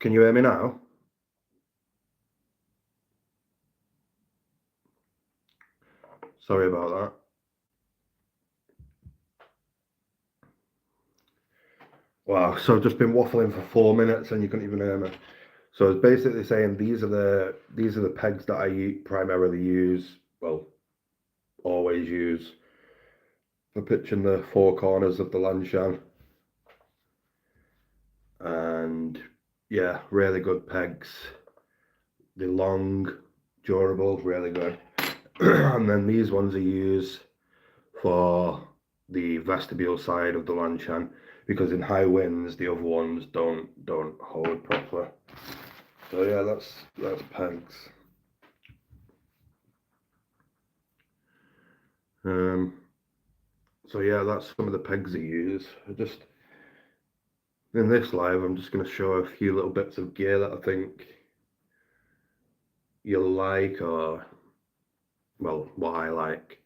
Can you hear me now? Sorry about that. Wow, so I've just been waffling for 4 minutes and you couldn't even hear me. So it's basically saying these are the pegs that I primarily use, well, always use for pitching the four corners of the Lanshan. And yeah, really good pegs. They're long, durable, really good. And then these ones I use for the vestibule side of the Lanshan, because in high winds the other ones don't hold properly. So yeah, that's pegs. So yeah, that's some of the pegs I use. In this live, I'm just going to show a few little bits of gear that I think you'll like, or well, what I like.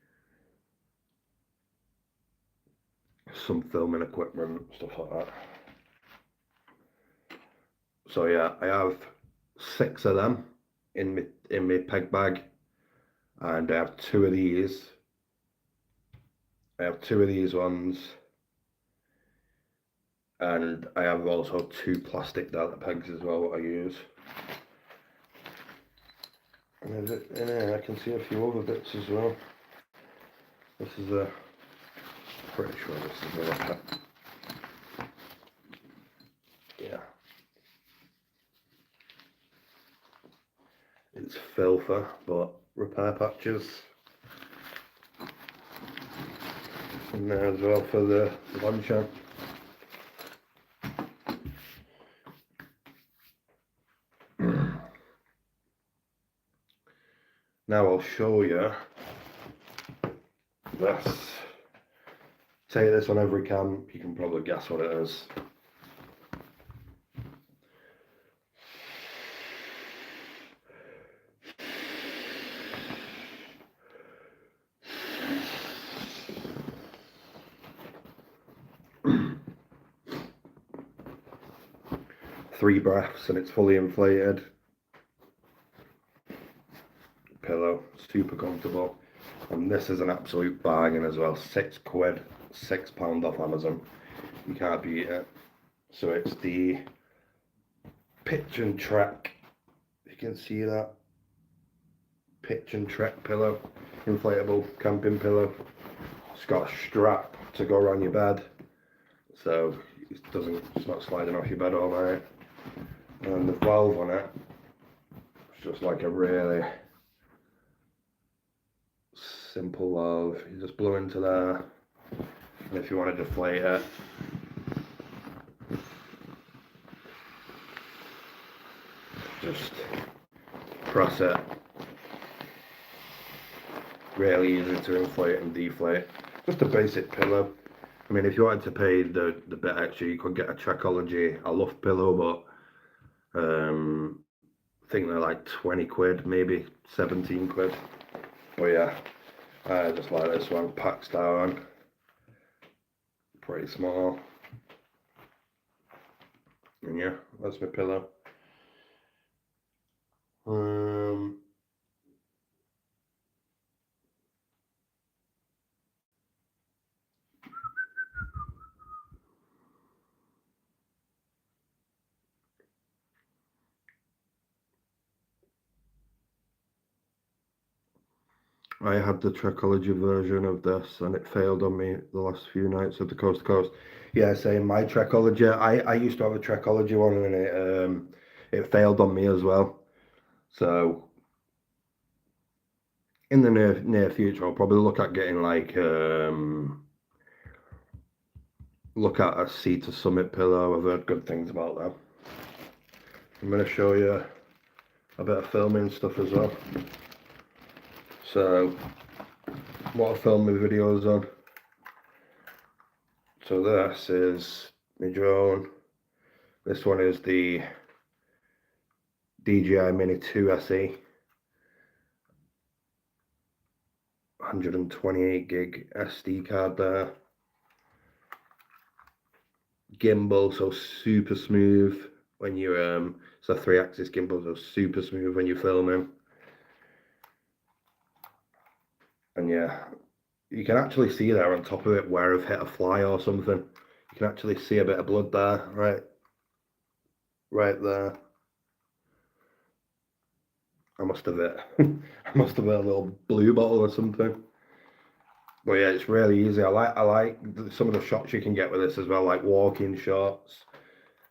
Some filming equipment, stuff like that. So yeah, I have 6 of them in my peg bag, and I have 2 of these. I have 2 of these ones, and I have also 2 plastic delta pegs as well that I use. And in here I can see a few other bits as well. This is pretty sure this is a repair. Yeah. It's filthy, but repair patches. In there as well for the Lanshan. Now I'll show you this. Take this on every camp, you can probably guess what it is. Three breaths and it's fully inflated. Pillow, super comfortable. And this is an absolute bargain as well. £6, £6 off Amazon. You can't beat it. So it's the Pitch and Trek. You can see that. Pitch and Trek pillow. Inflatable camping pillow. It's got a strap to go around your bed. So it's not sliding off your bed all night. And the valve on it, it's just like a really simple valve. You just blow into there, and if you want to deflate it, just press it. Really easy to inflate and deflate. Just a basic pillow. I mean, if you wanted to pay the bit extra, you could get a Trekology a Luft pillow, but I think they're like 20 quid, maybe 17 quid. But yeah, I just like this one, Pax down, pretty small. And yeah, that's my pillow. I had the Trekology version of this and it failed on me the last few nights of the coast to coast. Yeah, same. My Trekology, I used to have a Trekology one and it failed on me as well. So in the near future, I'll probably look at getting like look at a Sea to Summit pillow. I've heard good things about that. I'm going to show you a bit of filming stuff as well. So what I film my videos on. So this is my drone. This one is the DJI Mini 2 SE. 128 gig SD card there. Gimbal, so super smooth when you it's a 3-axis gimbal, so super smooth when you're filming. And yeah, you can actually see there on top of it where I've hit a fly or something. You can actually see a bit of blood there, right there. I must have hit I must have hit a little blue bottle or something. But yeah, it's really easy. I like some of the shots you can get with this as well, like walking shots,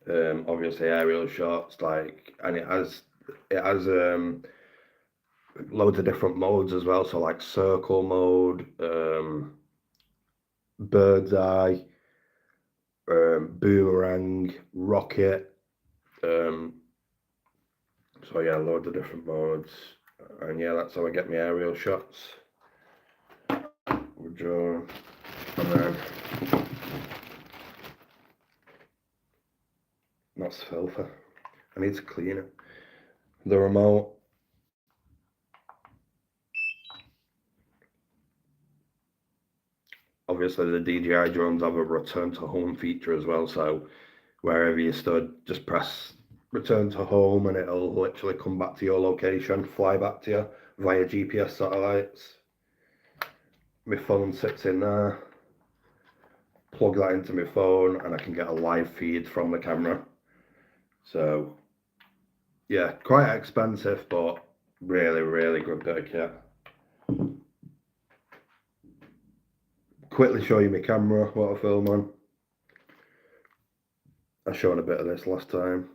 obviously aerial shots, like, and it has loads of different modes as well. So like circle mode, bird's eye, boomerang, rocket. So yeah, loads of different modes, and yeah, that's how I get my aerial shots with drone. And then that's filthy. I need to clean it. The remote. Obviously, the DJI drones have a return to home feature as well. So wherever you stood, just press return to home and it'll literally come back to your location, fly back to you via GPS satellites. My phone sits in there. Plug that into my phone and I can get a live feed from the camera. So yeah, quite expensive, but really, really good bit of kit. Quickly show you my camera, what I film on. I showed a bit of this last time.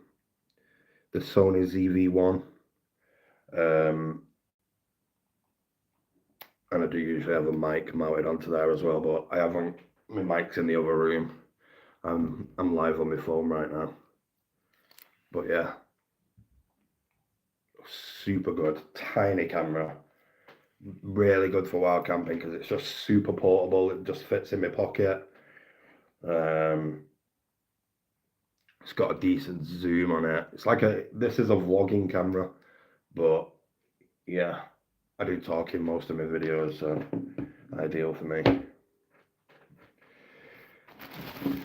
The Sony ZV-1. And I do usually have a mic mounted onto there as well, but I haven't. My mic's in the other room. I'm live on my phone right now. But yeah, super good. Tiny camera. really good for wild camping because it's just super portable. It just fits in my pocket. It's got a decent zoom on it. It's like this is a vlogging camera, but yeah, I do talk in most of my videos, so ideal for me.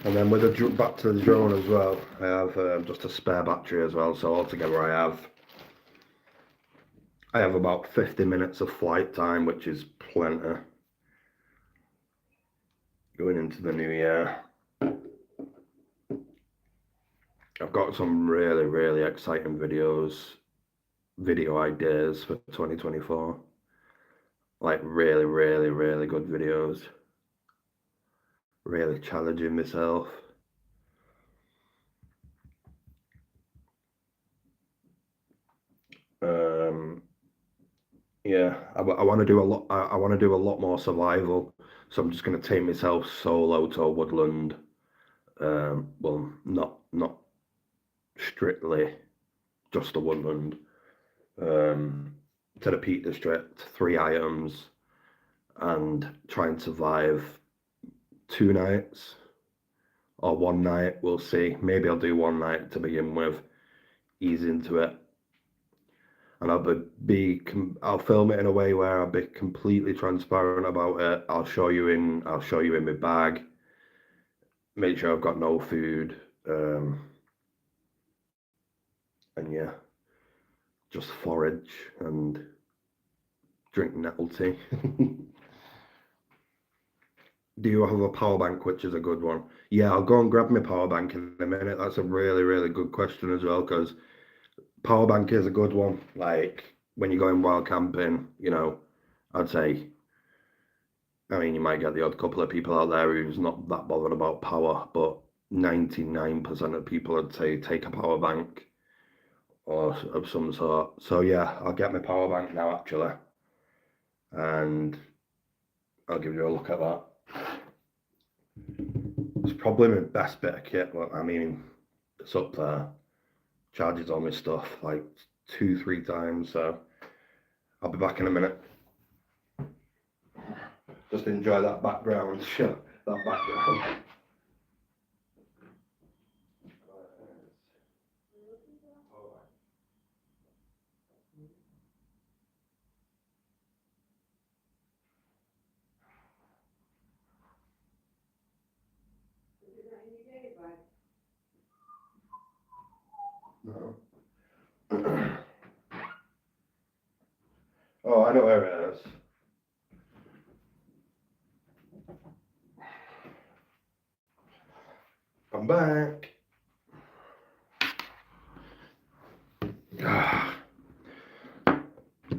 And then with the back to the drone as well, I have just a spare battery as well. So altogether, I have about 50 minutes of flight time, which is plenty. Going into the new year, I've got some really, really exciting video ideas for 2024. Like really, really, really good videos. Really challenging myself. Yeah, I want to do a lot. I want to do a lot more survival. So I'm just going to take myself solo to a woodland. Well, not strictly just a woodland. To the Peak District, 3 items, and try and survive 2 nights or 1 night. We'll see. Maybe I'll do 1 night to begin with, ease into it, and I'll film it in a way where I'll be completely transparent about it. I'll show you in my bag. Make sure I've got no food, and yeah, just forage and drink nettle tea. Do you have a power bank, which is a good one? Yeah, I'll go and grab my power bank in a minute. That's a really, really good question as well, because power bank is a good one. Like when you're going wild camping, I'd say, I mean, you might get the odd couple of people out there who's not that bothered about power, but 99% of people, I'd say, take a power bank or of some sort. So yeah, I'll get my power bank now actually, and I'll give you a look at that. It's probably my best bit of kit, but I mean, it's up there. Charges all my stuff like 2-3 times, so I'll be back in a minute. Just enjoy that background. Sure, that background. No. Oh, I know where it is. I'm back.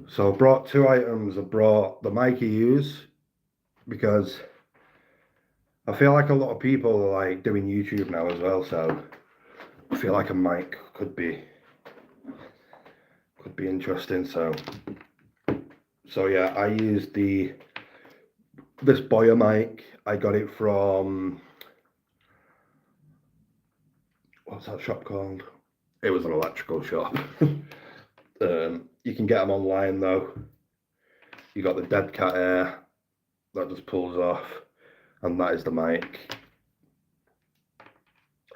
So I brought 2 items. I brought the mic I use because I feel like a lot of people are like doing YouTube now as well. So I feel like a mic could be interesting. So yeah, I used this Boya mic. I got it from, what's that shop called? It was an electrical shop. You can get them online though. You got the Dead Cat Air that just pulls off, and that is the mic.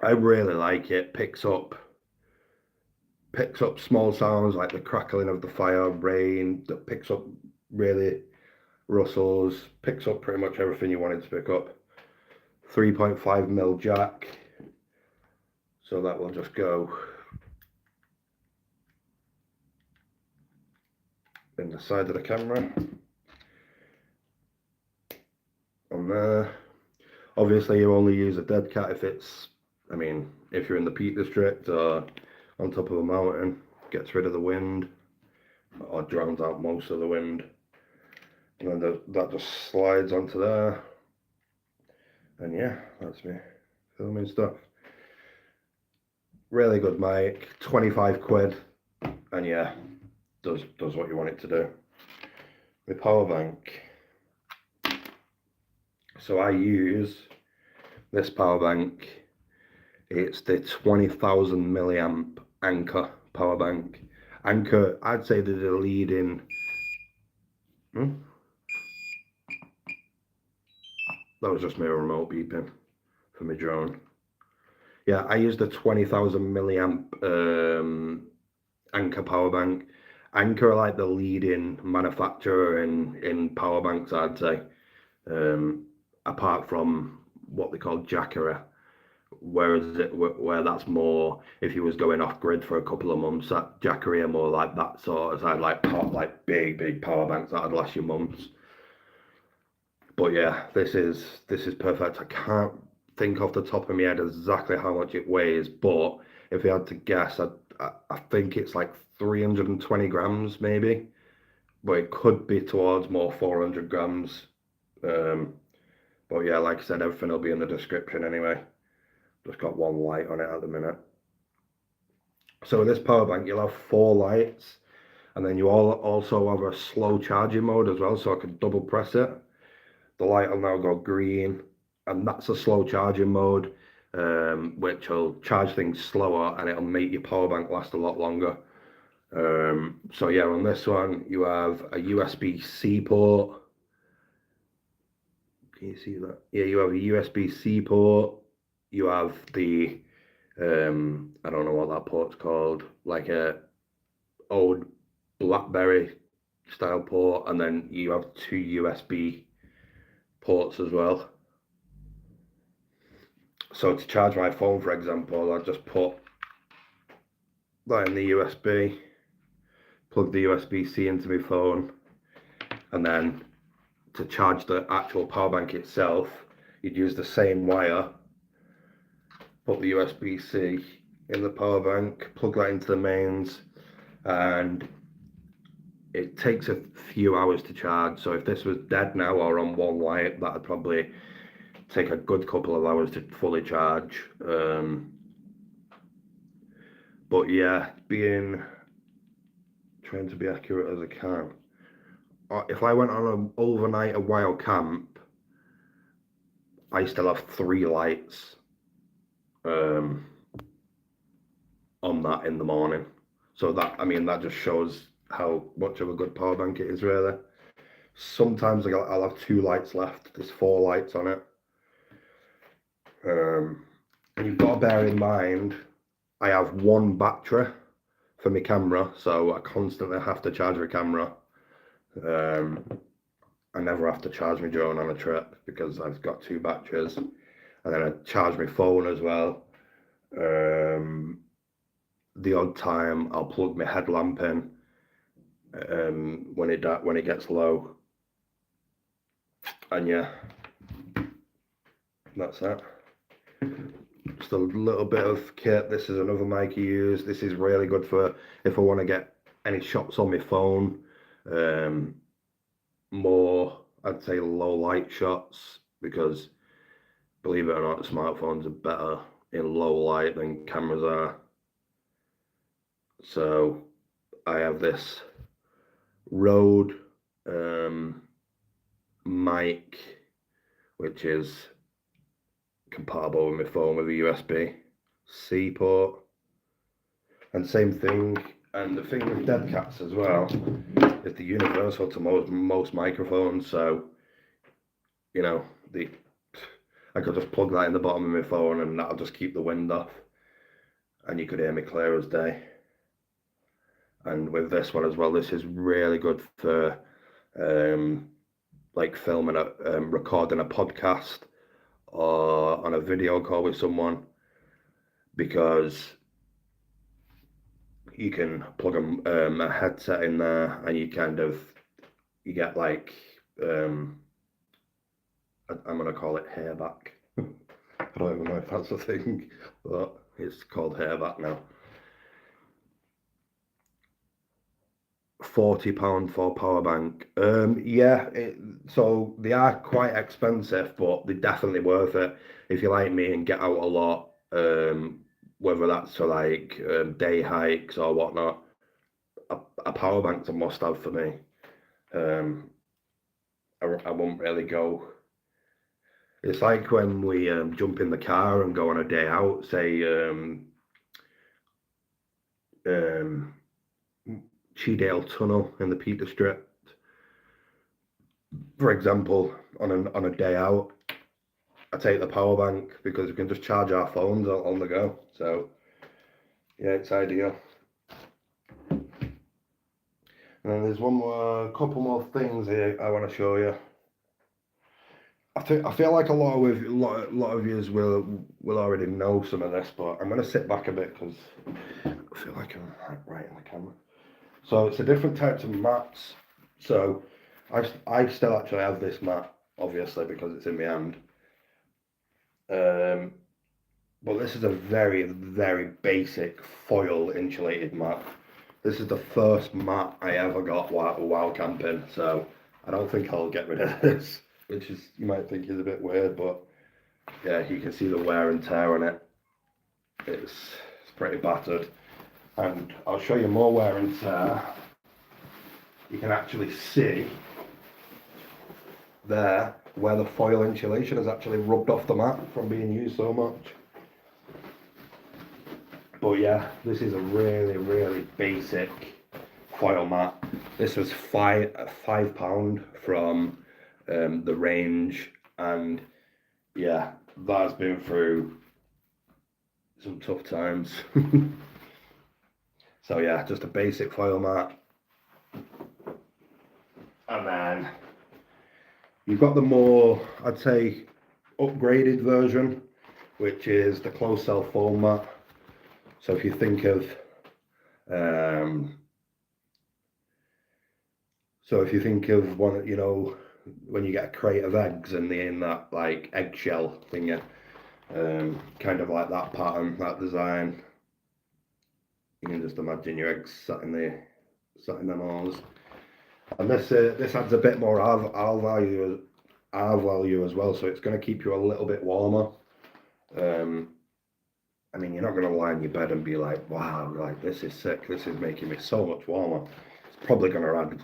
I really like it. Picks up small sounds like the crackling of the fire, rain. That picks up really rustles. Picks up pretty much everything you want it to pick up. 3.5mm jack, so that will just go in the side of the camera on there. Obviously you only use a Dead Cat if if you're in the Peak District or on top of a mountain. Gets rid of the wind or drowns out most of the wind, and then that just slides onto there, and yeah, that's me filming stuff. Really good mic, 25 quid, and yeah, does what you want it to do. The power bank, so I use this power bank. It's the 20,000 milliamp Anker power bank. Anker, I'd say they're the leading Hmm? That was just my remote beeping for my drone. Yeah, I used a 20,000 milliamp Anker power bank. Anker are like the leading manufacturer in power banks, I'd say. Apart from what they call Jackery, where that's more if you was going off grid for a couple of months. That Jackery are more like that sort of side, like big power banks that'd last you months. But yeah, this is perfect. I can't think off the top of my head exactly how much it weighs, but if I had to guess, I think it's like 320 grams maybe, but it could be towards more 400 grams. Um, but yeah, like I said, everything will be in the description anyway. Just got one light on it at the minute. So with this power bank, you'll have four lights, and then you all also have a slow charging mode as well, so I can double press it. The light will now go green, and that's a slow charging mode, which will charge things slower and it'll make your power bank last a lot longer. So yeah, on this one you have a USB-C port. Can you see that? Yeah, you have a USB-C port. You have the I don't know what that port's called, like a old BlackBerry style port, and then you have two USB ports as well. So to charge my phone, for example, I just put that in the USB, plug the USB-C into my phone, and then to charge the actual power bank itself, you'd use the same wire, put the USB-C in the power bank, plug that into the mains, and it takes a few hours to charge. So if this was dead now or on one light, that'd probably take a good couple of hours to fully charge. But yeah, trying to be accurate as I can. If I went on an overnight a wild camp, I still have three lights um, on that in the morning. So that just shows how much of a good power bank it is, really. Sometimes I'll have two lights left. There's four lights on it. And you've got to bear in mind, I have one battery for my camera, so I constantly have to charge my camera. I never have to charge my drone on a trip because I've got two batteries, and then I charge my phone as well. The odd time I'll plug my headlamp in when it gets low, and yeah, that's that. Just a little bit of kit. This is another mic I use. This is really good for if I want to get any shots on my phone. More, I'd say, low light shots, because believe it or not, smartphones are better in low light than cameras are. So I have this Rode mic, which is compatible with my phone with a USB-C port. And same thing, and the thing with dead cats as well is the universal to most microphones. So, you know, I could just plug that in the bottom of my phone and that'll just keep the wind off, and you could hear me clear as day. And with this one as well, this is really good for like filming recording a podcast or on a video call with someone, because you can plug a headset in there and you get like I'm gonna call it hairback. I don't even know if that's a thing, but it's called hairback now. £40 for a power bank. So they are quite expensive, but they're definitely worth it if you like me and get out a lot. Whether that's for like day hikes or whatnot, a power bank's a must-have for me. I won't really go. It's like when we jump in the car and go on a day out, say Cheadale Tunnel in the Peak District. For example, on a day out, I take the power bank because we can just charge our phones on the go. So yeah, it's ideal. And there's couple more things here I want to show you. I feel like a lot of yous will already know some of this, but I'm gonna sit back a bit because I feel like I'm right in the camera. So it's the different types of mats. So I still actually have this mat, obviously because it's in my hand. Um, but this is a very very basic foil insulated mat. This is the first mat I ever got while camping, so I don't think I'll get rid of this, which is you might think is a bit weird, but yeah, you can see the wear and tear on it. It's pretty battered, and I'll show you more wear and tear. You can actually see there where the foil insulation has actually rubbed off the mat from being used so much. But yeah, this is a really really basic foil mat. This was £5 from the range, and yeah, that's been through some tough times. So yeah, just a basic foil mat, and then you've got the more, I'd say, upgraded version, which is the closed cell foam mat. So if you think of um, one, when you get a crate of eggs and they're in that like eggshell thingy, kind of like that pattern, that design. You can just imagine your eggs sat in the nose. And this adds a bit more R value as well, so it's going to keep you a little bit warmer. I mean, you're not going to lie in your bed and be like, wow, like this is sick. This is making me so much warmer. It's probably going to add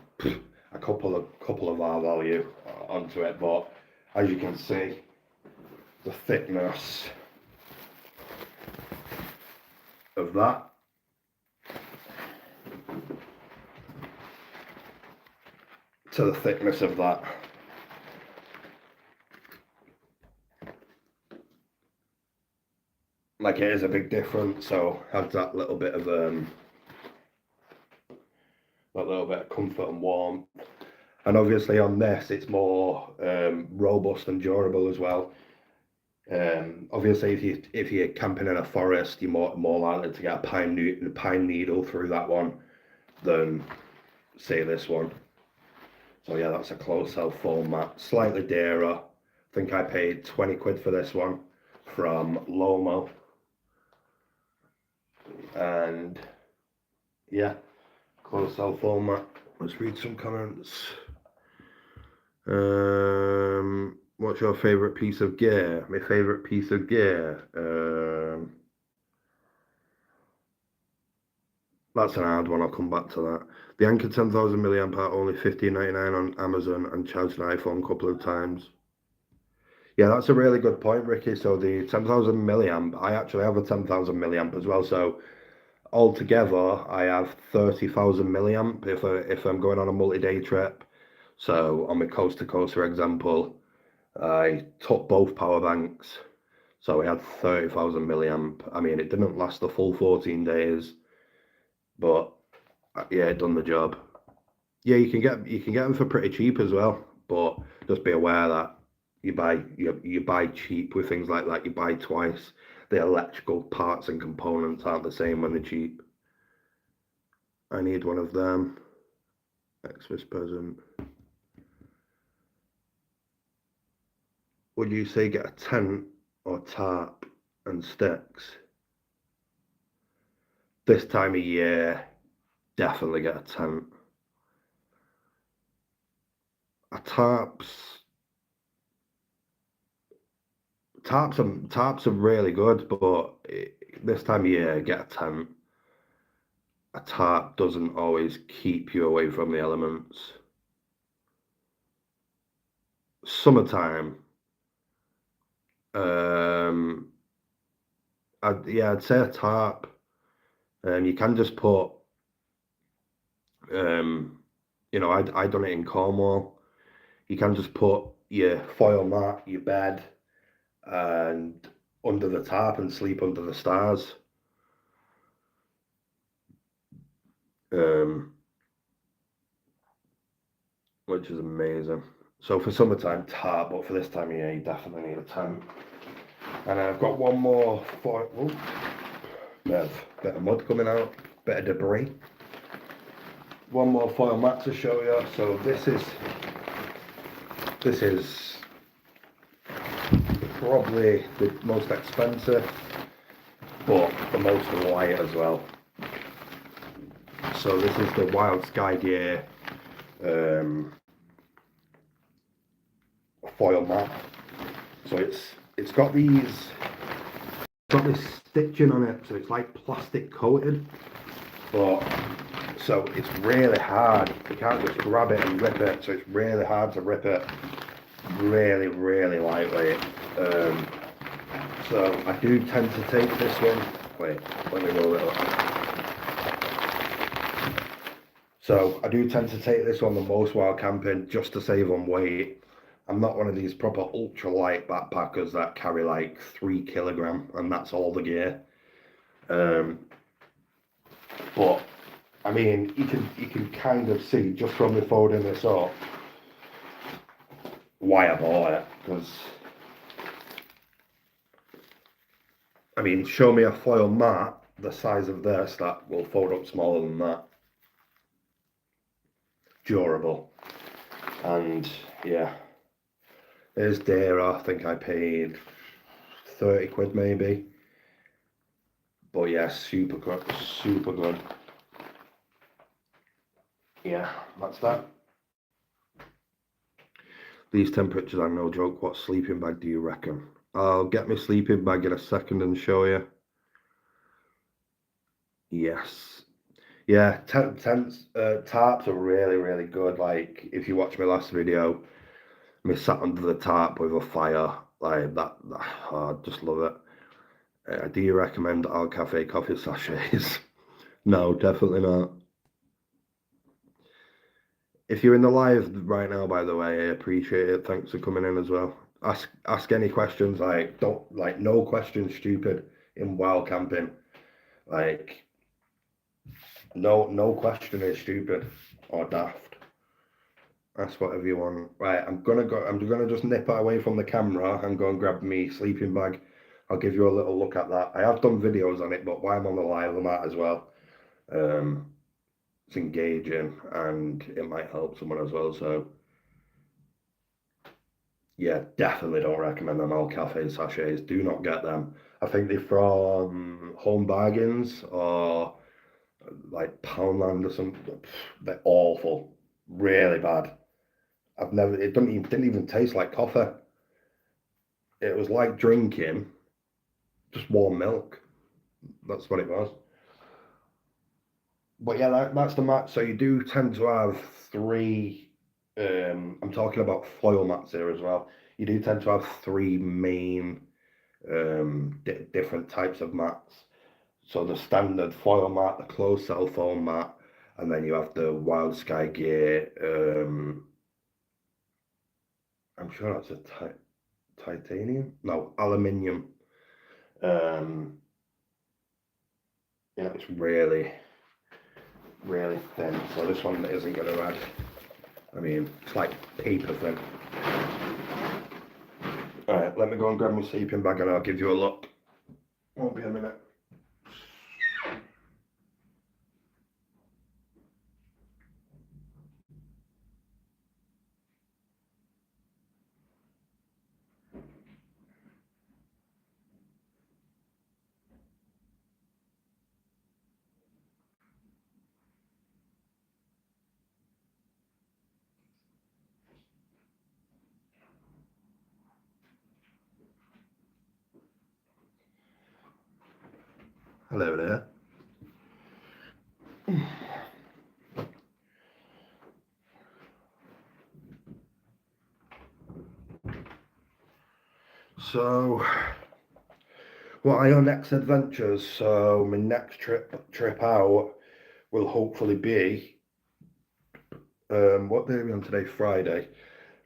a couple of R value onto it, but as you can see, the thickness of that to the thickness of that. Like it is a big difference, so adds that little bit of comfort and warmth. And obviously on this, it's more robust and durable as well. Obviously, if you're camping in a forest, you're more likely to get a pine needle through that one than say this one. So yeah, that's a closed cell foam mat, slightly dearer. I think I paid 20 quid for this one from Lomo. And yeah, closed cell foam mat. Let's read some comments. What's your favourite piece of gear? My favourite piece of gear. That's an hard one. I'll come back to that. The Anker 10,000 milliamp hour only $15.99 on Amazon, and charged an iPhone a couple of times. Yeah, that's a really good point, Ricky. So the 10,000 milliamp, I actually have a 10,000 milliamp as well. So altogether, I have 30,000 milliamp if I'm going on a multi-day trip. So on my coast to coast, for example, I took both power banks. So we had 30,000 milliamp. I mean, it didn't last the full 14 days, but yeah, it done the job. Yeah, you can get them for pretty cheap as well, but just be aware that you buy cheap with things like that. You buy twice. The electrical parts and components aren't the same when they're cheap. I need one of them. Xmas present. Would you say get a tent or tarp and sticks? This time of year, definitely get a tent. A tarps are really good, but this time of year, get a tent. A tarp doesn't always keep you away from the elements. Summertime, I'd say a tarp. You can just put, I done it in Cornwall. you can just put your foil mat, your bed, and under the tarp and sleep under the stars. Which is amazing. So for summertime, tarp, but for this time of year, you definitely need a tent. And I've got one more foil. Bit of mud coming out, bit of debris. One more foil mat to show you. So this is probably the most expensive, but the most light as well. So this is the Wild Sky Gear foil mat. So it's got this stitching on it, so it's like plastic coated, but so it's really hard. You can't just grab it and rip it, so it's really hard to rip it. Really, really lightweight. So I do tend to take this one. Wait, let me roll it up. So I do tend to take this one the most while camping, just to save on weight. I'm not one of these proper ultra light backpackers that carry like 3 kilogram and that's all the gear. But I mean, you can kind of see just from me folding this up why I bought it. Because I mean, show me a foil mat the size of this that will fold up smaller than that. Durable. And yeah, there's Dara. I think I paid 30 quid maybe. But yeah, super good, super good. Yeah, that's that. These temperatures are no joke. What sleeping bag do you reckon? I'll get my sleeping bag in a second and show you. Yes. Yeah, tarps are really, really good. Like, if you watch my last video, me sat under the tarp with a fire, like that, oh, I just love it. Do you recommend Al Cafe coffee sachets? No, definitely not. If you're in the live right now, by the way, I appreciate it. Thanks for coming in as well. Ask any questions. Like, don't like no questions stupid in wild camping. Like, no question is stupid or daft. Ask whatever you want. Right, I'm gonna just nip away from the camera and go and grab me sleeping bag. I'll give you a little look at that. I have done videos on it, but while I'm on the live, I might as well. It's engaging and it might help someone as well. So yeah, definitely don't recommend them Al Cafe sachets. Do not get them. I think they're from Home Bargains or like Poundland or something. They're awful, really bad. It didn't even taste like coffee. It was like drinking just warm milk. That's what it was. But yeah, that's the mat. So you do tend to have three. I'm talking about foil mats here as well. You do tend to have three main different types of mats. So the standard foil mat, the closed cell foam mat, and then you have the Wild Sky Gear. I'm sure that's a titanium. No, aluminium. Yeah, it's really, really thin. So this one isn't going to add. I mean, it's like paper thin. All right, let me go and grab my sleeping bag and I'll give you a look. Won't be a minute. Hello there. So, what are your next adventures? So, my next trip out will hopefully be what day are we on today? Friday.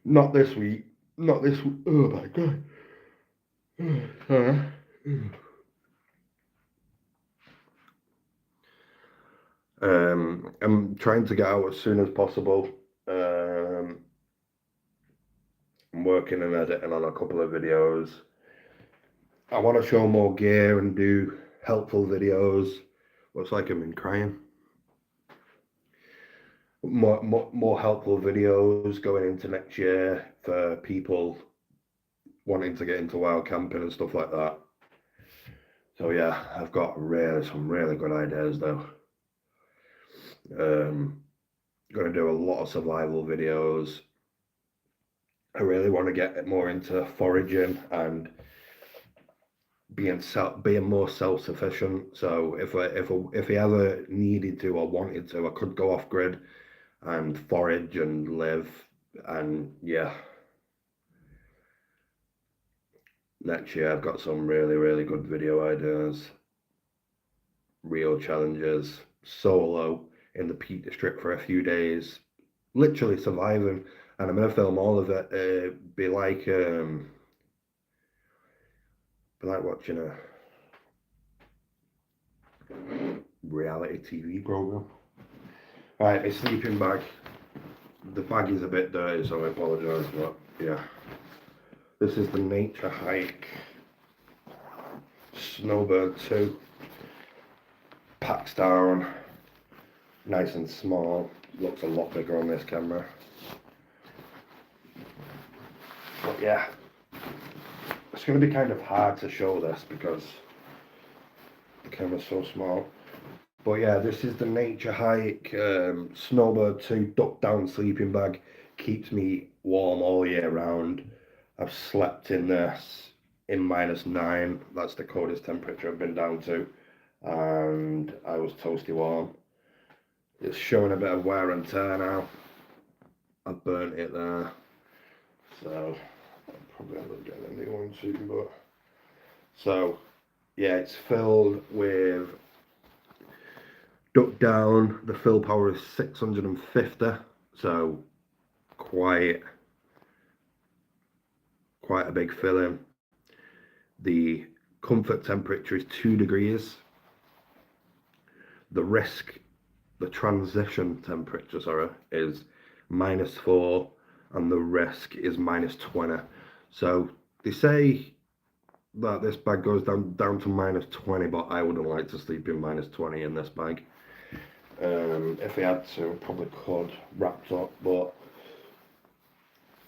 Not this week. Not this week. Oh my god. I'm trying to get out as soon as possible. I'm working and editing on a couple of videos. I want to show more gear and do helpful videos. Looks like I've been crying. More helpful videos going into next year for people wanting to get into wild camping and stuff like that. So yeah, I've got some really good ideas though. Going to do a lot of survival videos. I really want to get more into foraging and being more self-sufficient. So if I ever needed to or wanted to, I could go off grid and forage and live. And yeah, next year I've got some really good video ideas, real challenges, solo in the Peak District for a few days, literally surviving. And I'm gonna film all of it. Be like watching a reality TV program. Right, my sleeping bag. The bag is a bit dirty, so I apologise, but yeah. This is the Nature Hike Snowbird 2. Packs down, nice and small. Looks a lot bigger on this camera. But yeah, it's going to be kind of hard to show this because the camera's so small. But yeah, this is the Nature Hike Snowbird 2 duck down sleeping bag. Keeps me warm all year round. I've slept in this in -9. That's the coldest temperature I've been down to. And I was toasty warm. It's showing a bit of wear and tear now. I've burnt it there. So I'll probably end up getting a new one soon. But so yeah, it's filled with duck down. The fill power is 650, so quite a big filling. The comfort temperature is 2 degrees. The transition temperature, sorry, is -4, and the risk is -20. So they say that this bag goes down to -20, but I wouldn't like to sleep in -20 in this bag. If we had to, probably could wrapped up, but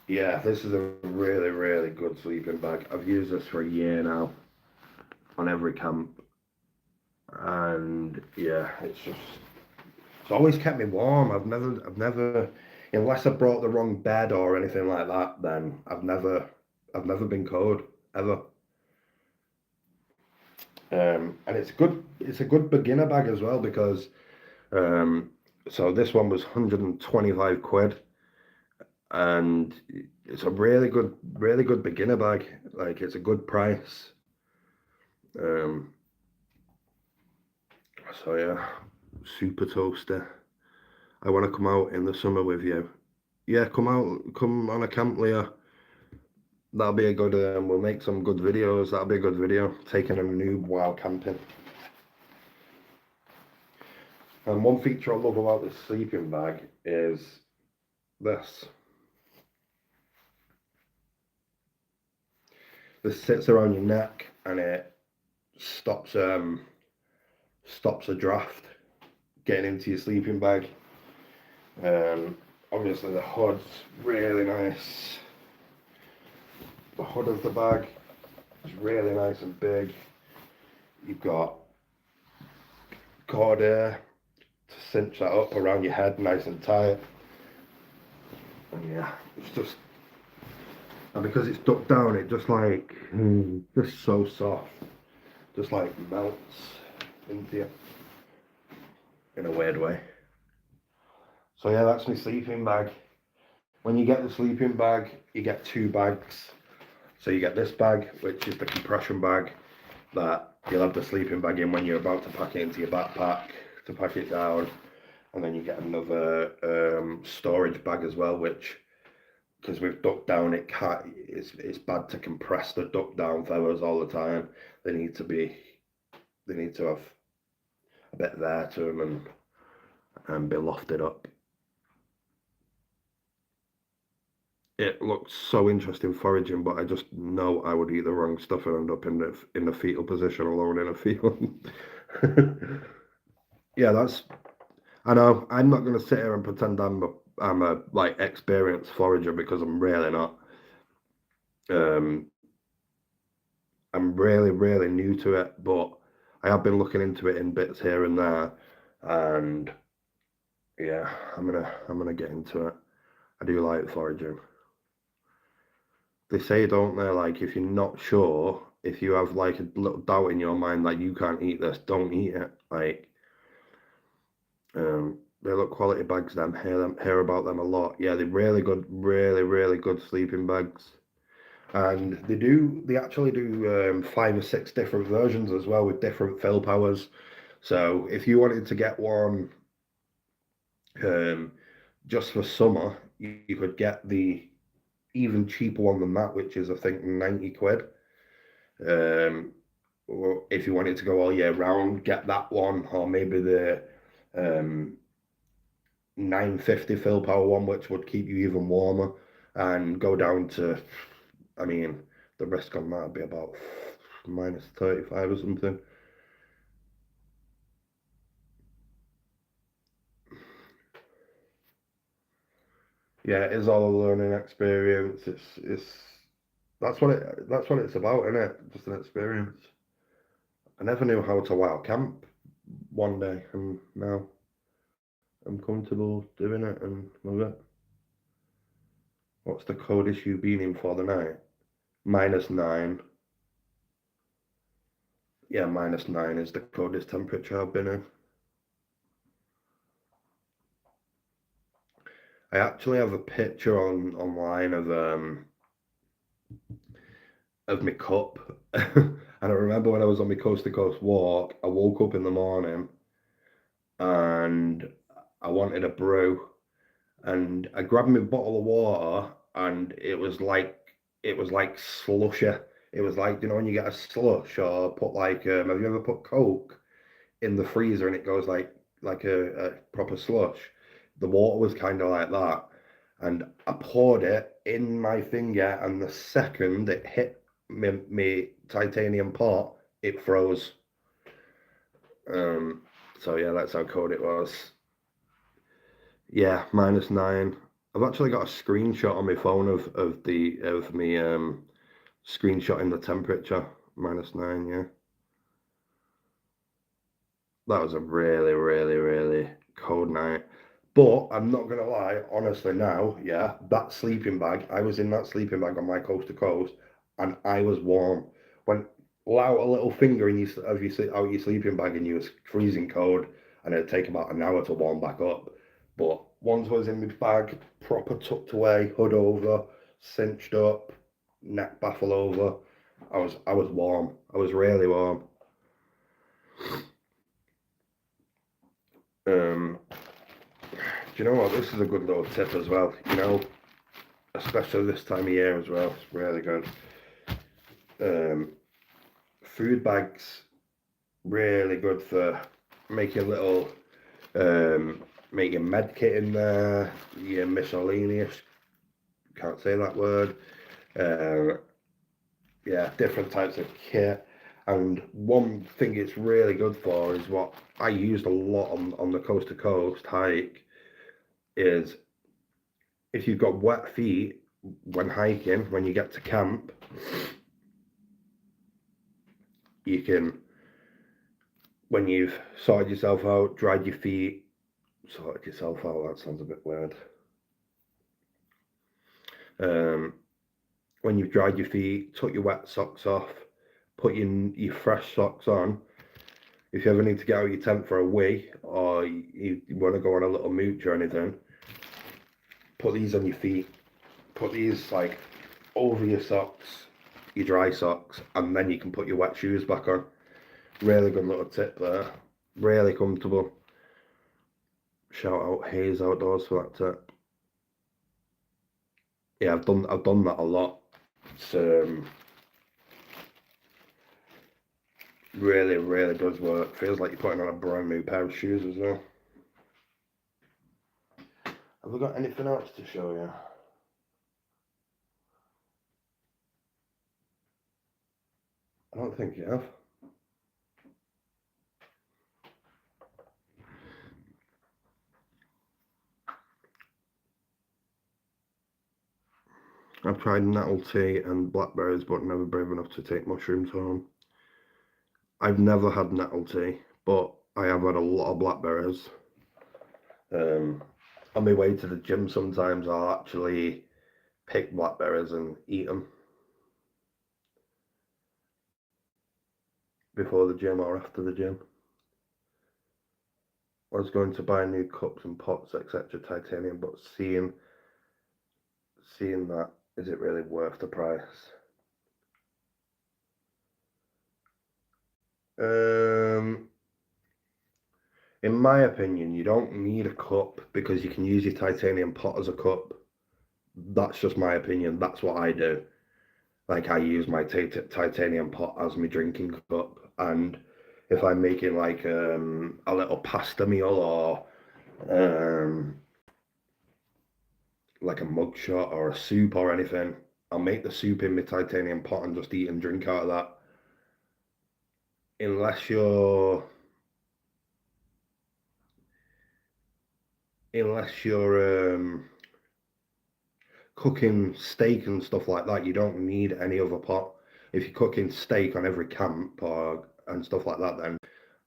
yeah, this is a really good sleeping bag. I've used this for a year now on every camp, and yeah, it's always kept me warm. I've never, unless I brought the wrong bed or anything like that, then I've never been cold ever. And it's a good beginner bag as well because so this one was 125 quid, and it's a really good beginner bag. Like, it's a good price. So yeah, super toasty. I want to come out in the summer with you. Yeah, come on a camp, Leah. That'll be a good. We'll make some good videos. That'll be a good video. Taking a noob while camping. And one feature I love about this sleeping bag is this. This sits around your neck and it stops a draft getting into your sleeping bag. Obviously the hood's really nice. The hood of the bag is really nice and big. You've got cord here to cinch that up around your head nice and tight. And yeah, it's just, and because it's ducked down, it just like just so soft, just like melts into you in a weird way. So yeah, that's my sleeping bag. When you get the sleeping bag, you get 2 bags. So you get this bag, which is the compression bag that you'll have the sleeping bag in when you're about to pack it into your backpack to pack it down. And then you get another storage bag as well, which because with duck down, it's bad to compress the duck down feathers all the time. They need to have a bit there to them and be lofted up. It looks so interesting foraging, but I just know I would eat the wrong stuff and end up in the fetal position alone in a field. Yeah, I know. I'm not going to sit here and pretend I'm a like experienced forager because I'm really not. Um, I'm really new to it, but I have been looking into it in bits here and there, and yeah, I'm gonna get into it. I do like foraging. They say, don't they, like if you're not sure, if you have like a little doubt in your mind that you can't eat this, don't eat it. Like, they look quality bags. Hear about them a lot. Yeah, they're really good, really good sleeping bags. And they actually do 5 or 6 different versions as well with different fill powers. So if you wanted to get one um, just for summer, you could get the even cheaper one than that, which is I think 90 quid. Or if you wanted to go all year round, get that one, or maybe the um, 950 fill power one, which would keep you even warmer, and go down to, I mean, the risk on that would be about minus 35 or something. Yeah, it is all a learning experience. It's that's what it's about, isn't it? Just an experience. I never knew how to wild camp one day, and now I'm comfortable doing it and love it. What's the coldest you've been in for the night? -9. Yeah, -9 is the coldest temperature I've been in. I actually have a picture online of my cup. And I remember when I was on my coast to coast walk, I woke up in the morning and I wanted a brew, and I grabbed my bottle of water, and it was like slushy. It was like, when you get a slush, or put like have you ever put Coke in the freezer and it goes like a proper slush? The water was kind of like that, and I poured it in my finger, and the second it hit me titanium pot, it froze. Um, so yeah, that's how cold it was. Yeah, -9. I've actually got a screenshot on my phone of me screenshotting the temperature. -9, yeah. That was a really cold night. But I'm not gonna lie, honestly now, yeah, that sleeping bag, I was in that sleeping bag on my coast to coast, and I was warm. When allow a little finger in out your sleeping bag and you was freezing cold, and it'd take about an hour to warm back up. But once I was in my bag, proper tucked away, hood over, cinched up, neck baffle over, I was warm. I was really warm. Um, do you know what? This is a good little tip as well. Especially this time of year as well. It's really good. Um, Food bags, really good for making a little, making med kit in there. Your miscellaneous, can't say that word. Uh, yeah, different types of kit. And one thing it's really good for is what I used a lot on the coast to coast hike is if you've got wet feet when hiking, when you get to camp, you can, when you've sorted yourself out, dried your feet, sorted yourself out, that sounds a bit weird. Um, when you've dried your feet, took your wet socks off, put your fresh socks on. If you ever need to get out of your tent for a wee, or you want to go on a little mooch or anything, put these on your feet. Put these like over your socks, your dry socks, and then you can put your wet shoes back on. Really good little tip there. Really comfortable. Shout out Hayes Outdoors for that tip. yeah, I've done that a lot. It's really, really does work. Feels like you're putting on a brand new pair of shoes as well. Have we got anything else to show you? I don't think you have. I've tried nettle tea and blackberries, but never brave enough to take mushrooms home. I've never had nettle tea, but I have had a lot of blackberries. On my way to the gym, sometimes I'll actually pick blackberries and eat them before the gym or after the gym. I was going to buy new cups and pots, etc., titanium, but seeing that, is it really worth the price? In my opinion, you don't need a cup because you can use your titanium pot as a cup. That's just my opinion. That's what I do. Like I use my titanium pot as my drinking cup, and if I'm making like a little pasta meal or like a mug shot or a soup or anything, I'll make the soup in my titanium pot and just eat and drink out of that. Unless you're cooking steak and stuff like that, you don't need any other pot. If you're cooking steak on every camp or and stuff like that, then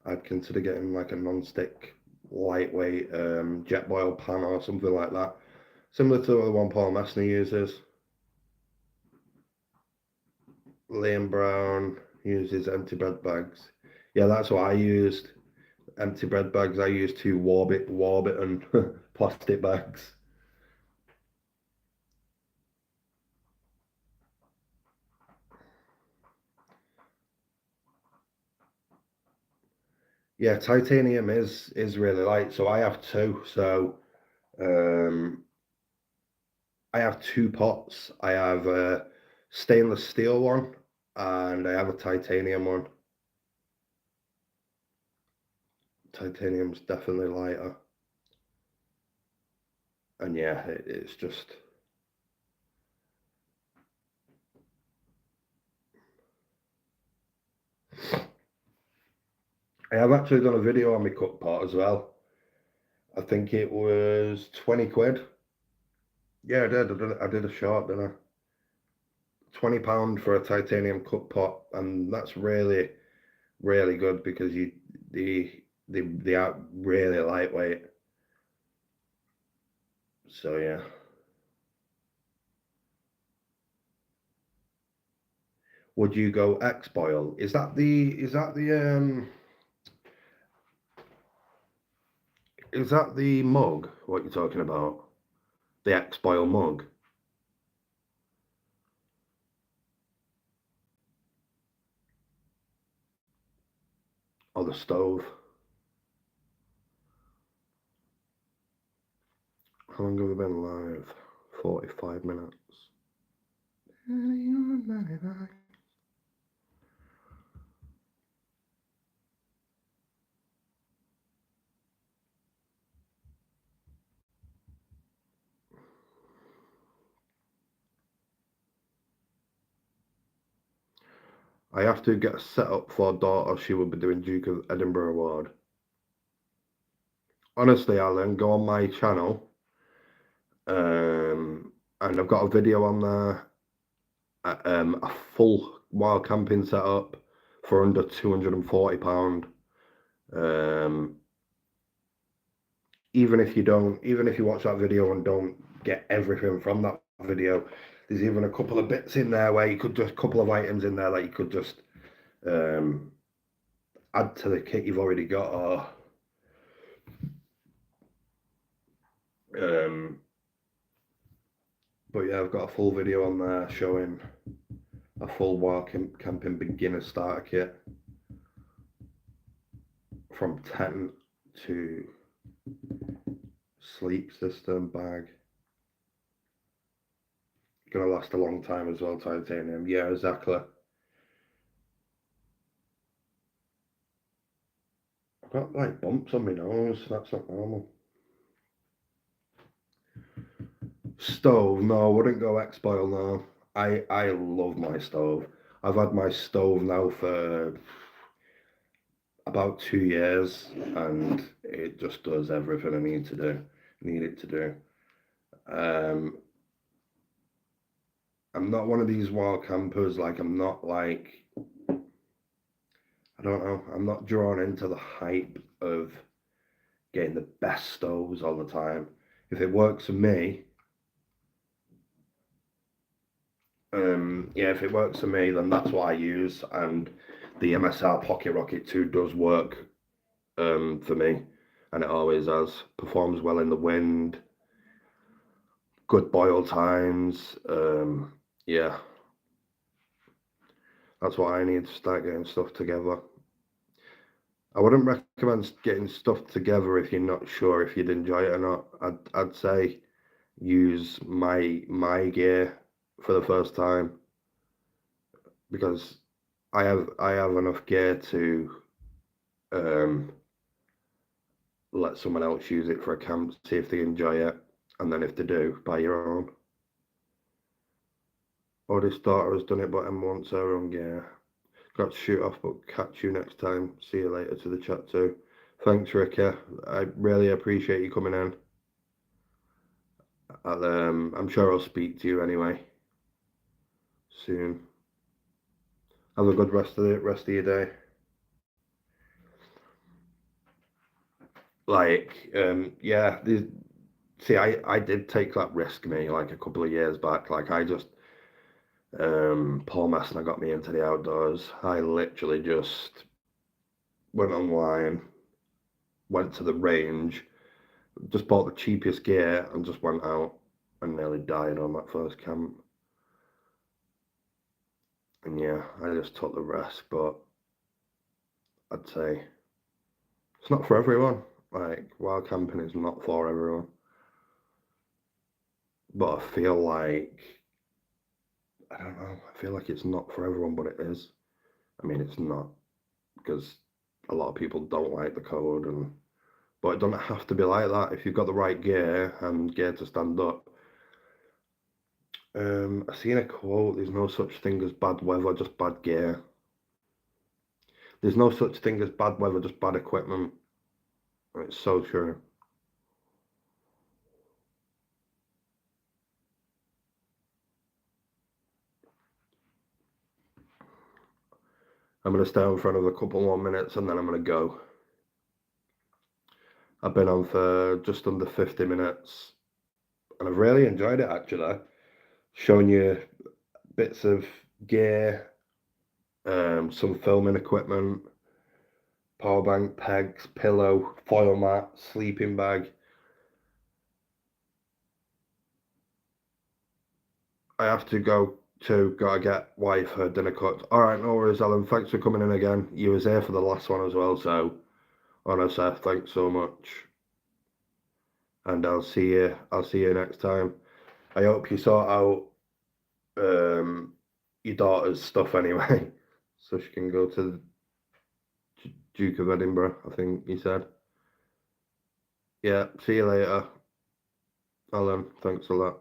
I'd consider getting like a non-stick lightweight Jetboil pan or something like that, similar to the one Paul Messner uses. Liam Brown uses empty bread bags. Yeah, that's what I used. Empty bread bags. I used two Warburton plastic bags. Yeah, titanium is really light. So I have two. So um, I have two pots. I have a stainless steel one and I have a titanium one. Titanium's definitely lighter. And yeah, it's just I have actually done a video on my cook pot as well. I think it was 20 quid. Yeah, I did a short, didn't I? £20 for a titanium cook pot, and that's really, really good because they are really lightweight. So yeah. Would you go X boil? Is that the mug? What you're talking about? The X boil mug or the stove? How long have we been live? 45 minutes. I have to get set up for daughter. She will be doing Duke of Edinburgh Award. Honestly, Alan, go on my channel, and I've got a video on there, a full wild camping setup for under £240. Um, even if you watch that video and don't get everything from that video, there's even a couple of bits in there where you could just couple of items in there that you could just um, add to the kit you've already got, or but yeah, I've got a full video on there showing a full wild camping beginner starter kit from tent to sleep system bag. gonna last a long time as well, titanium. Yeah, exactly. I've got like bumps on my nose. That's not normal. Stove, no, I wouldn't go X-Boil now. I love my stove. I've had my stove now for about 2 years, and it just does everything I need it to do. Um, I'm not one of these wild campers. Like I'm not like I don't know. I'm not drawn into the hype of getting the best stoves all the time. If it works for me, yeah, if it works for me, then that's what I use. And the MSR Pocket Rocket 2 does work for me, and it always has. Performs well in the wind, good boil times. Yeah, that's what I need to start getting stuff together. I wouldn't recommend getting stuff together if you're not sure if you'd enjoy it or not. I'd say use my gear for the first time, because I have enough gear to um, let someone else use it for a camp, see if they enjoy it, and then if they do, buy your own. Oldest daughter has done it, but Emma wants her own gear. Got to shoot off, but catch you next time. See you later to the chat too. Thanks, Ricky. I really appreciate you coming in. I'm sure I'll speak to you anyway soon. Have a good rest of your day. Like, yeah. See, I did take that risk, me, like a couple of years back. Like, I just Paul Messner got me into the outdoors. I literally just went online, went to the range, just bought the cheapest gear, and just went out and nearly died on that first camp. And yeah, I just took the risk, but I'd say it's not for everyone. Like, wild camping is not for everyone. But I feel like, I don't know, I feel like it's not for everyone, but it is. I mean, it's not, because a lot of people don't like the cold, but it doesn't have to be like that if you've got the right gear and gear to stand up. I seen a quote, there's no such thing as bad weather, just bad gear. There's no such thing as bad weather, just bad equipment. It's so true. I'm going to stay on for another couple more minutes and then I'm going to go. I've been on for just under 50 minutes and I've really enjoyed it actually. Showing you bits of gear, some filming equipment, power bank, pegs, pillow, foil mat, sleeping bag. I have to go gotta get wife her dinner cooked. All right, no worries, Alan. Thanks for coming in again. You was here for the last one as well, so honestly, thanks so much. And I'll see you next time. I hope you sort out um your daughter's stuff anyway, so she can go to the Duke of Edinburgh, I think you said. Yeah, see you later, Alan. Thanks a lot.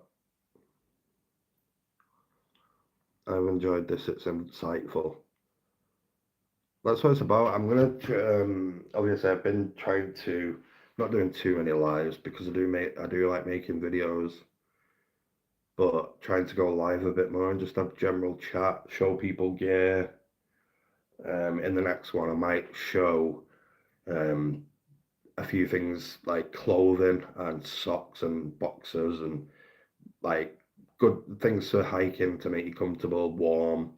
I've enjoyed this. It's insightful. That's what it's about. I'm gonna obviously I've been trying to not doing too many lives because I do like making videos, but trying to go live a bit more and just have general chat, show people gear. In the next one, I might show um a few things like clothing and socks and boxers and like good things for hiking to make you comfortable, warm,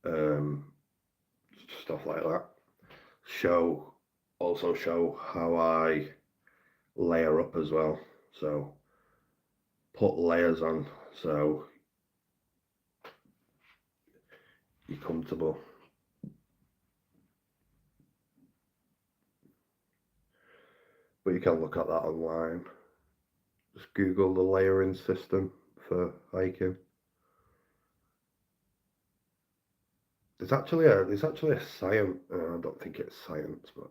um, stuff like that. Show Also show how I layer up as well. So put layers on so you're comfortable. But you can look at that online. Just Google the layering system for hiking. there's actually a science. I don't think it's science, but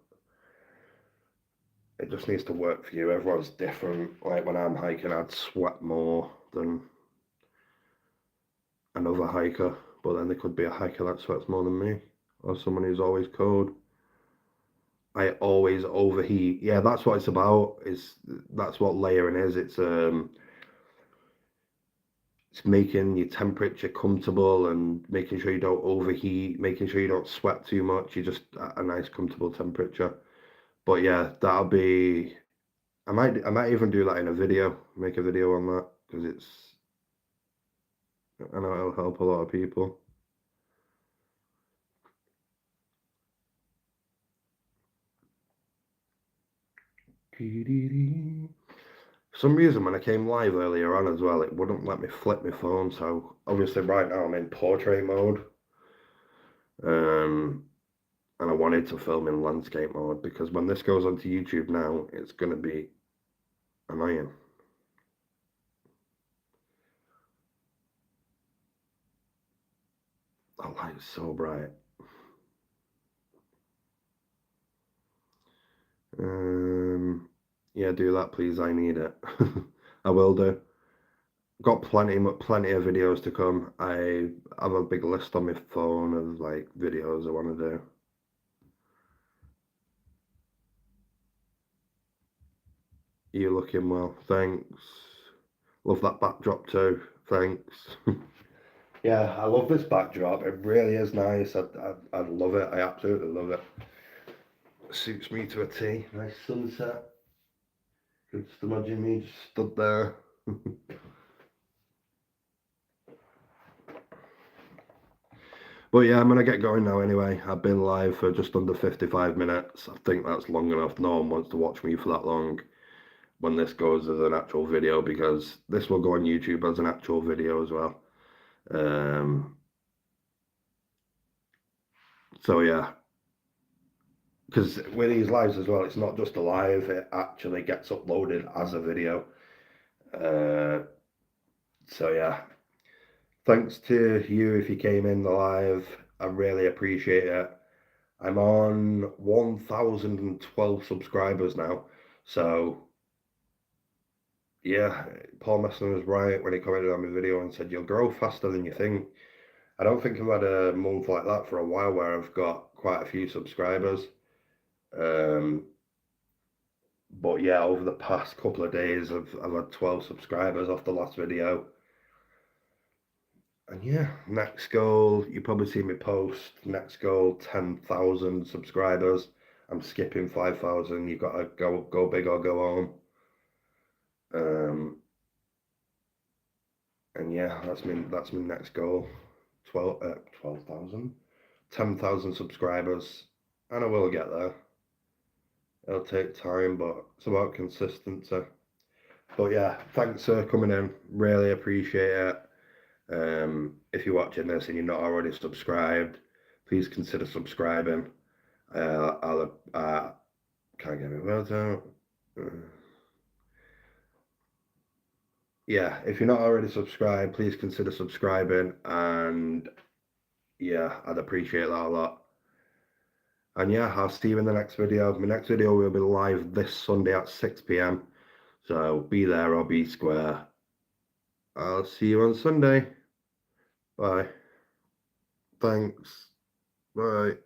it just needs to work for you. Everyone's different. Like when I'm hiking, I'd sweat more than another hiker, but then there could be a hiker that sweats more than me, or someone who's always cold. I always overheat. Yeah, that's what it's about. That's what layering is. It's making your temperature comfortable and making sure you don't overheat, making sure you don't sweat too much. You just at a nice comfortable temperature. But yeah, that'll be. I might even do that in a video. Make a video on that because I know it'll help a lot of people. For some reason, when I came live earlier on as well, it wouldn't let me flip my phone. So obviously, right now I'm in portrait mode, and I wanted to film in landscape mode because when this goes onto YouTube now, it's gonna be annoying. That light's so bright. Yeah, do that, please. I need it. I will do. Got plenty of videos to come. I have a big list on my phone of like videos I want to do. You're looking well, thanks. Love that backdrop too, thanks. Yeah, I love this backdrop. It really is nice. I love it. I absolutely love it. Suits me to a T. Nice sunset. Could just imagine me just stood there. But yeah, I'm gonna get going now anyway. I've been live for just under 55 minutes. I think that's long enough. No one wants to watch me for that long when this goes as an actual video because this will go on YouTube as an actual video as well. So yeah, because with these lives as well, it's not just a live, it actually gets uploaded as a video. Uh, so yeah, thanks to you if you came in the live. I really appreciate it. I'm on 1,012 subscribers now. So yeah, Paul Messner was right when he commented on my video and said, you'll grow faster than you think. I don't think I've had a month like that for a while where I've got quite a few subscribers. Um, but yeah, over the past couple of days, I've had 12 subscribers off the last video. And yeah, next goal, you probably see me post, next goal, 10,000 subscribers. I'm skipping 5,000. You've got to go big or go home. And yeah, that's my next goal. 12,000, 10,000 subscribers, and I will get there. It'll take time, but it's about consistency. But yeah, thanks for coming in. Really appreciate it. If you're watching this and you're not already subscribed, please consider subscribing. I'll can't get my words out. Yeah, if you're not already subscribed, please consider subscribing, and yeah, I'd appreciate that a lot. And yeah, I'll see you in the next video. My next video will be live this Sunday at 6 p.m. So be there or be square. I'll see you on Sunday. Bye. Thanks. Bye.